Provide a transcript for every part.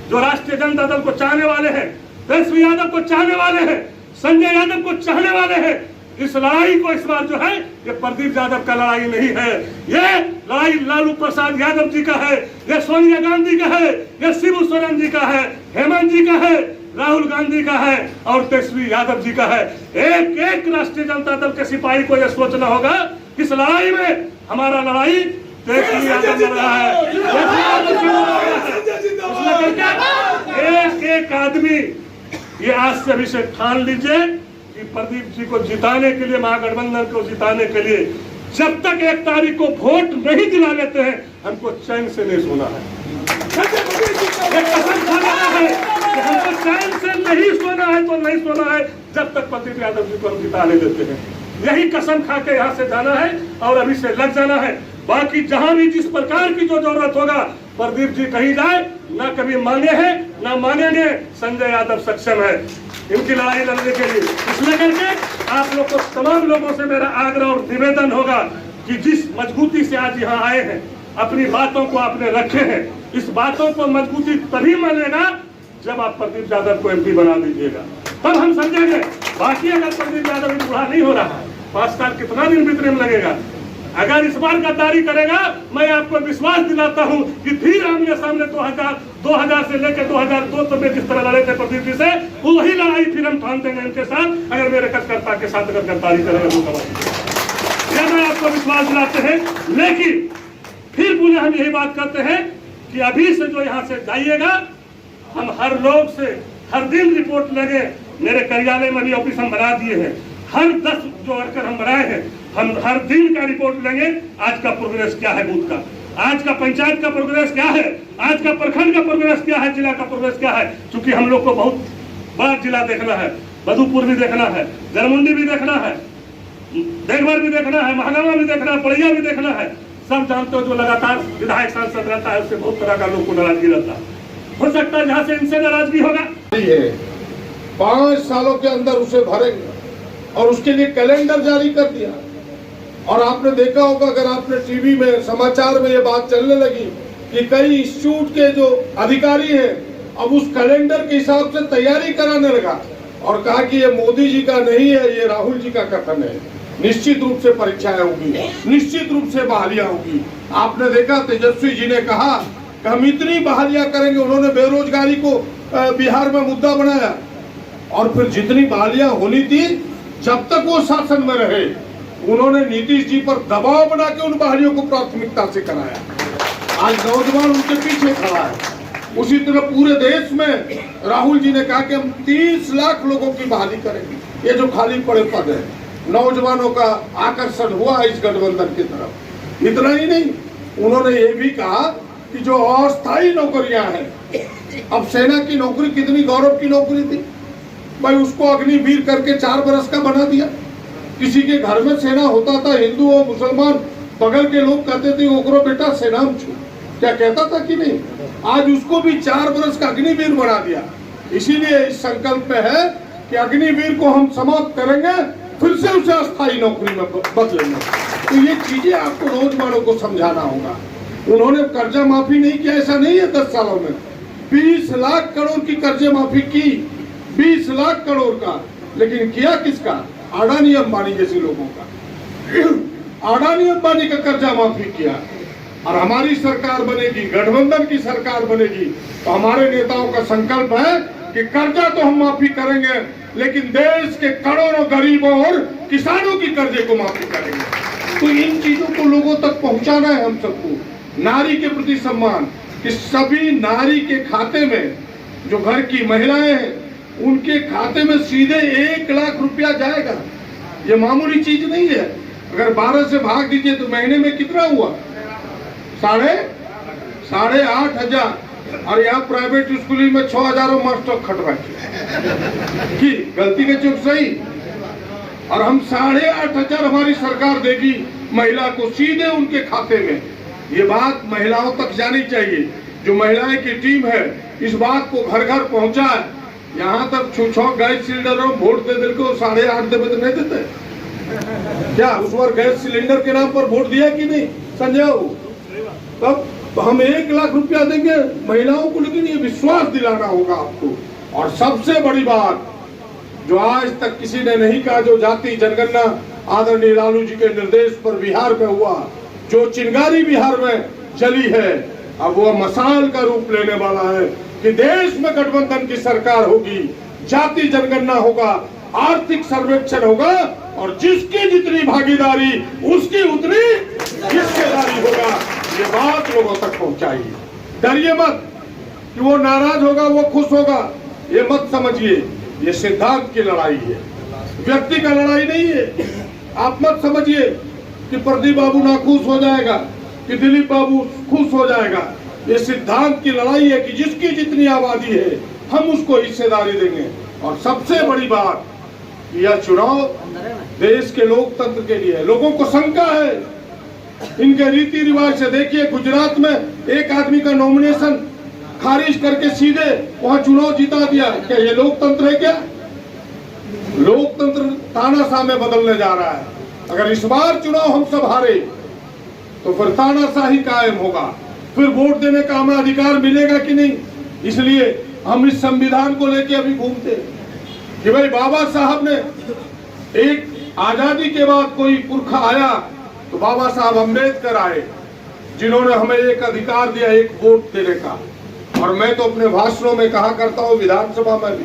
जो राष्ट्रीय जनता दल को चाहने वाले हैं, तेजस्वी यादव को चाहने वाले हैं, संजय यादव को चाहने वाले हैं, इस लड़ाई को इस बार जो है ये प्रदीप यादव का लड़ाई नहीं है, ये लड़ाई लालू प्रसाद यादव जी का है, ये सोनिया गांधी का है, ये शिबू सोरेन जी का है, हेमंत जी का है, राहुल गांधी का है और तेजस्वी यादव जी का है। एक एक राष्ट्रीय जनता दल के सिपाही को यह सोचना होगा कि इस लड़ाई में हमारा लड़ाई तेजस्वी यादव लड़ रहा है, एक एक आदमी ये आज से अभी से ठान लीजिए कि प्रदीप जी को जिताने के लिए, महागठबंधन को जिताने के लिए जब तक 1 तारीख को वोट नहीं दिला लेते हैं हमको चैन से नहीं सोना है। कसम खा लेना है कि हमको चैन से नहीं सोना है तो नहीं सोना है जब तक प्रदीप यादव जी को हम जिता ले देते हैं। यही कसम खा के यहाँ से जाना है और अभी से लग जाना है। बाकी जहां भी जिस प्रकार की जो जरूरत होगा प्रदीप जी कहीं जाए, ना कभी मांगे हैं ना मांगेंगे, संजय यादव सक्षम है इनकी लड़ाई लड़ने के लिए। इसलिए करके आप लोग को, तमाम लोगों से मेरा आग्रह और निवेदन होगा कि जिस मजबूती से आज यहाँ आए हैं, अपनी बातों को आपने रखे हैं, इस बातों को मजबूती तभी मिलेगा जब आप प्रदीप यादव को एमपी बना दीजिएगा, तब हम समझेंगे। बाकी अगर प्रदीप यादव बुरा नहीं हो रहा, 5 साल कितना दिन बीतने में लगेगा। अगर इस बार गद्दारी करेगा, मैं आपको विश्वास दिलाता हूं कि फिर आमने सामने 2000 से लेकर 2002 तक में जिस तरह लड़े थे प्रदीप जी से, वही लड़ाई फिर हम ठान देंगे इनके साथ, अगर मेरे कार्यकर्ता के साथ अगर गद्दारी करेंगे तो यह मैं आपको विश्वास दिलाते हैं। लेकिन फिर पुनः हम यही बात करते हैं कि अभी से जो यहाँ से जाइएगा, हम हर लोग से हर दिन रिपोर्ट लेंगे। मेरे कार्यालय में भी ऑफिस हम बना दिए हैं, हर 10 जो वर्कर हम बनाए हैं, हम हर दिन का रिपोर्ट लेंगे। आज का प्रोग्रेस क्या है बूथ का, आज का पंचायत का प्रोग्रेस क्या है, आज का प्रखंड का प्रोग्रेस क्या है, जिला का प्रोग्रेस क्या है। क्योंकि हम लोग को बहुत बड़ा जिला देखना है, मधुपुर भी देखना है, जरमुंडी भी देखना है, देखभर भी देखना है, महागामा भी देखना है, पड़िया भी देखना है। सब जानते हो जो लगातार विधायक सांसद रहता है उससे बहुत तरह का लोग को नाराजगी रहता है। हो सकता है जहाँ से इनसे नाराजगी होगा, 5 सालों के अंदर उसे भरेंगे और उसके लिए कैलेंडर जारी कर दिया। और आपने देखा होगा, अगर आपने टीवी में समाचार में ये बात चलने लगी कि कई इंस्टीट्यूट के जो अधिकारी हैं अब उस कैलेंडर के हिसाब से तैयारी कराने लगा और कहा कि ये मोदी जी का नहीं है, ये राहुल जी का कथन है। निश्चित रूप से परीक्षाएं होगी, निश्चित रूप से बहालियां होगी। आपने देखा तेजस्वी जी ने कहा कि हम इतनी बहालियां करेंगे, उन्होंने बेरोजगारी को बिहार में मुद्दा बनाया और फिर जितनी बहालियां होनी थी जब तक वो शासन में रहे, उन्होंने नीतीश जी पर दबाव बना के उन बहालियों को प्राथमिकता से कराया। आज नौजवान उनके पीछे खड़ा है। उसी तरह पूरे देश में राहुल जी ने कहा कि हम 30 लाख लोगों की बहाली करेंगे। ये जो खाली पड़े पद है, नौजवानों का आकर्षण हुआ इस गठबंधन की तरफ। इतना ही नहीं, उन्होंने ये भी कहा कि जो अस्थायी नौकरियां हैं, अब सेना की नौकरी कितनी गौरव की नौकरी थी भाई, उसको अग्निवीर करके 4 बरस का बना दिया। किसी के घर में सेना होता था, हिंदू और मुसलमान बगल के लोग कहते थे ओकरो बेटा सेना में छू, क्या कहता था कि नहीं, आज उसको भी 4 बरस का अग्निवीर बना दिया। इसीलिए इस संकल्प में है कि अग्निवीर को हम समाप्त करेंगे, फिर से उसे अस्थायी नौकरी में बदलेंगे। तो ये चीजें आपको नौजवानों को समझाना होगा। उन्होंने कर्जा माफी नहीं किया, ऐसा नहीं है 10 सालों में 20 लाख करोड़ की कर्जे माफी की, 20 लाख करोड़ का, लेकिन किया किसका, अडानी अंबानी जैसे लोगों का। अडानी अंबानी का कर्जा माफी किया। और हमारी सरकार बनेगी, गठबंधन की सरकार बनेगी, तो हमारे नेताओं का संकल्प है कि कर्जा तो हम माफी करेंगे, लेकिन देश के करोड़ों गरीबों और किसानों की कर्जे को माफी करेंगे। तो इन चीजों को लोगों तक पहुंचाना है हम सबको। नारी के प्रति सम्मान, कि सभी नारी के खाते में, जो घर की महिलाएं हैं उनके खाते में सीधे 1 लाख रुपया जाएगा। ये मामूली चीज नहीं है। अगर 12 से भाग दीजिए तो महीने में कितना हुआ, 8,500। और यहाँ प्राइवेट स्कूल में 6,000 मास्टर खटवा की गलती के चुप सही। और हम 8,500 हमारी सरकार देगी महिला को सीधे उनके खाते में। ये बात महिलाओं तक जानी चाहिए। जो महिलाएं की टीम है इस बात को घर घर पहुंचाए। यहाँ तक छुछो गैस सिलेंडर और वोट दे दिल को 8.5 देवे तो नहीं देते क्या? उस बार गैस सिलेंडर के नाम पर वोट दिया कि नहीं संजय बाबू? तब तो हम 1 लाख रुपया देंगे महिलाओं को, लेकिन ये विश्वास दिलाना होगा आपको। और सबसे बड़ी बात जो आज तक किसी ने नहीं कहा, जो जाति जनगणना आदरणीय लालू जी के निर्देश पर बिहार में हुआ, जो चिंगारी बिहार में जली है, अब वो मसाल का रूप लेने वाला है कि देश में गठबंधन की सरकार होगी, जाति जनगणना होगा, आर्थिक सर्वेक्षण होगा और जिसकी जितनी भागीदारी उसकी उतनी हिस्सेदारी होगा। ये बात लोगों तक पहुंचाइए। डरिए मत कि वो नाराज होगा, वो खुश होगा, ये मत समझिए। ये सिद्धांत की लड़ाई है, व्यक्ति का लड़ाई नहीं है। आप मत समझिए कि प्रदीप बाबू नाखुश हो जाएगा, कि दिलीप बाबू खुश हो जाएगा। ये सिद्धांत की लड़ाई है कि जिसकी जितनी आबादी है हम उसको हिस्सेदारी देंगे। और सबसे बड़ी बात, यह चुनाव देश के लोकतंत्र के लिए है। लोगों को शंका है इनके रीति रिवाज से। देखिए गुजरात में एक आदमी का नॉमिनेशन खारिज करके सीधे वहां चुनाव जिता दिया। क्या ये लोकतंत्र है? क्या लोकतंत्र तानाशाह में बदलने जा रहा है। अगर इस बार चुनाव हम सब हारे तो फिर तानाशाही कायम होगा, फिर वोट देने का हमें अधिकार मिलेगा कि नहीं। इसलिए हम इस संविधान को लेके अभी घूमते कि भाई बाबा साहब ने एक आजादी के बाद कोई पुरखा आया तो बाबा साहब अम्बेडकर आए, जिन्होंने हमें एक अधिकार दिया, एक वोट देने का। और मैं तो अपने भाषणों में कहा करता हूँ, विधानसभा में भी,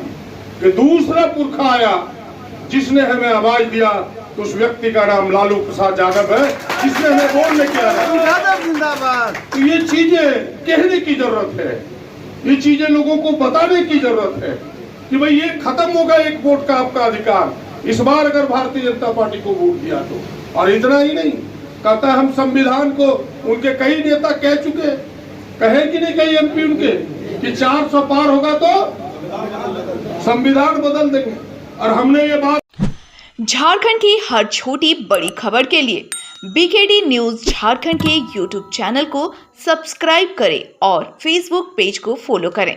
कि दूसरा पुरखा आया जिसने हमें आवाज दिया, तो उस व्यक्ति का नाम लालू प्रसाद यादव है, जिसने हमें बोलने किया। तो ये चीजें कहने की जरूरत है, ये चीजें लोगों को बताने की जरूरत है कि भाई ये खत्म होगा एक वोट का आपका अधिकार इस बार अगर भारतीय जनता पार्टी को वोट दिया तो। और इतना ही नहीं, कहता है हम संविधान को, उनके कई नेता कह चुके, कहे कि नहीं कई एमपी उनके, कि 400 पार होगा तो संविधान बदल देंगे। और हमने ये बात, झारखंड की हर छोटी बड़ी खबर के लिए बीकेडी न्यूज झारखंड के यूट्यूब चैनल को सब्सक्राइब करें और फेसबुक पेज को फॉलो करें।